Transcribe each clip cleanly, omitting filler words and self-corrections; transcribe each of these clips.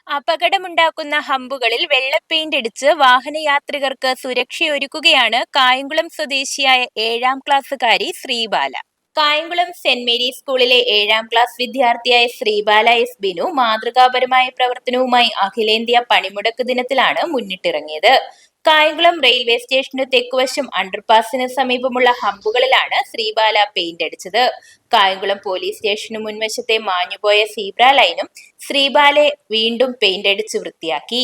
അപകടമുണ്ടാക്കുന്ന ഹമ്പുകളിൽ വെള്ള പെയിന്റ് അടിച്ച് വാഹനയാത്രികർക്ക് സുരക്ഷയൊരുക്കുകയാണ് കായംകുളം സ്വദേശിയായ 7ാം ക്ലാസ്സുകാരി ശ്രീബാല. കായംകുളം സെന്റ് മേരീസ് സ്കൂളിലെ 7ാം ക്ലാസ് വിദ്യാർത്ഥിയായ ശ്രീബാല എസ് ബിനു മാതൃകാപരമായ പ്രവർത്തനവുമായി അഖിലേന്ത്യാ പണിമുടക്ക് ദിനത്തിലാണ് മുന്നിട്ടിറങ്ങിയത്. കായംകുളം റെയിൽവേ സ്റ്റേഷന് തെക്കുവശം അണ്ടർപാസിന് സമീപമുള്ള ഹമ്പുകളിലാണ് ശ്രീബാല പെയിന്റ് അടിച്ചത്. കായംകുളം പോലീസ് സ്റ്റേഷന് മുൻവശത്തെ മാഞ്ഞുപോയ സീബ്ര ലൈനും ശ്രീബാലെ വീണ്ടും പെയിന്റ് അടിച്ച് വൃത്തിയാക്കി.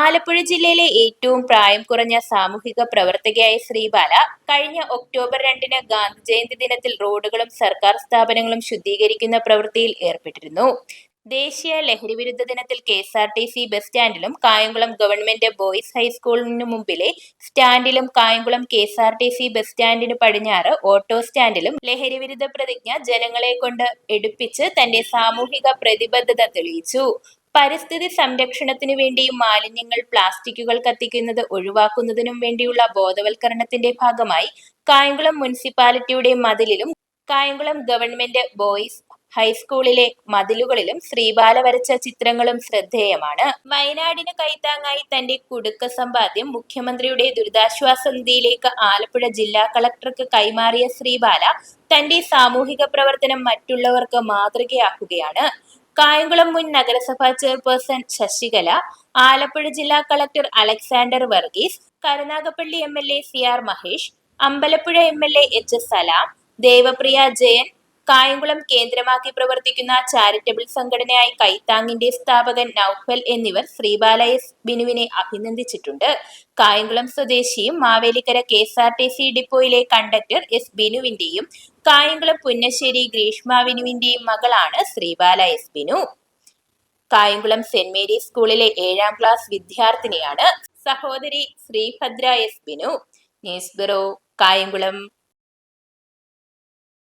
ആലപ്പുഴ ജില്ലയിലെ ഏറ്റവും പ്രായം കുറഞ്ഞ സാമൂഹിക പ്രവർത്തകയായ ശ്രീബാല കഴിഞ്ഞ ഒക്ടോബർ 2-ന് ഗാന്ധി ജയന്തി ദിനത്തിൽ റോഡുകളും സർക്കാർ സ്ഥാപനങ്ങളും ശുദ്ധീകരിക്കുന്ന പ്രവൃത്തിയിൽ ഏർപ്പെട്ടിരുന്നു. ദേശീയ ലഹരിവിരുദ്ധ ദിനത്തിൽ KSRTC ബസ് സ്റ്റാൻഡിലും കായംകുളം ഗവൺമെന്റ് ബോയ്സ് ഹൈസ്കൂളിനു മുമ്പിലെ സ്റ്റാൻഡിലും കായംകുളം KSRTC ബസ് സ്റ്റാൻഡിന് പടിഞ്ഞാറ് ഓട്ടോ സ്റ്റാൻഡിലും ലഹരിവിരുദ്ധ പ്രതിജ്ഞ ജനങ്ങളെ കൊണ്ട് എടുപ്പിച്ച് തന്റെ സാമൂഹിക പ്രതിബദ്ധത തെളിയിച്ചു. പരിസ്ഥിതി സംരക്ഷണത്തിനു വേണ്ടിയും മാലിന്യങ്ങൾ പ്ലാസ്റ്റിക്കുകൾ കത്തിക്കുന്നത് ഒഴിവാക്കുന്നതിനും വേണ്ടിയുള്ള ബോധവൽക്കരണത്തിന്റെ ഭാഗമായി കായംകുളം മുനിസിപ്പാലിറ്റിയുടെ മതിലിലും കായംകുളം ഗവൺമെന്റ് ബോയ്സ് ഹൈസ്കൂളിലെ മതിലുകളിലും ശ്രീബാല വരച്ച ചിത്രങ്ങളും ശ്രദ്ധേയമാണ്. വയനാടിന് കൈത്താങ്ങായി തന്റെ കുടുക്ക സമ്പാദ്യം മുഖ്യമന്ത്രിയുടെ ദുരിതാശ്വാസ നിധിയിലേക്ക് ആലപ്പുഴ ജില്ലാ കളക്ടർക്ക് കൈമാറിയ ശ്രീബാല തന്റെ സാമൂഹിക പ്രവർത്തനം മറ്റുള്ളവർക്ക് മാതൃകയാക്കുകയാണ്. കായംകുളം മുൻ നഗരസഭാ ചെയർപേഴ്സൺ ശശികല, ആലപ്പുഴ ജില്ലാ collector Alexander Varghese, Karunagappally MLA CR Mahesh, Ambalappuzha MLA HS Salam, Devapriya Jayan, Kayamkulam കേന്ദ്രമാക്കി പ്രവർത്തിക്കുന്ന ചാരിറ്റബിൾ സംഘടനയായ കൈത്താങ്ങിന്റെ സ്ഥാപകൻ നൌഫൽ എന്നിവർ ശ്രീബാല എസ് ബിനുവിനെ അഭിനന്ദിച്ചിട്ടുണ്ട്. കായംകുളം സ്വദേശിയും മാവേലിക്കര KSRTC ഡിപ്പോയിലെ കണ്ടക്ടർ S ബിനുവിന്റെയും കായംകുളം പുന്നശ്ശേരി ഗ്രീഷ്മ ബിനുവിന്റെയും മകളാണ് Sreebala S Binu. Kayamkulam saint Mary's സ്കൂളിലെ 7ാം ക്ലാസ് വിദ്യാർത്ഥിനിയാണ് സഹോദരി Sreebhadra S Binu. News bureau, Kayamkulam.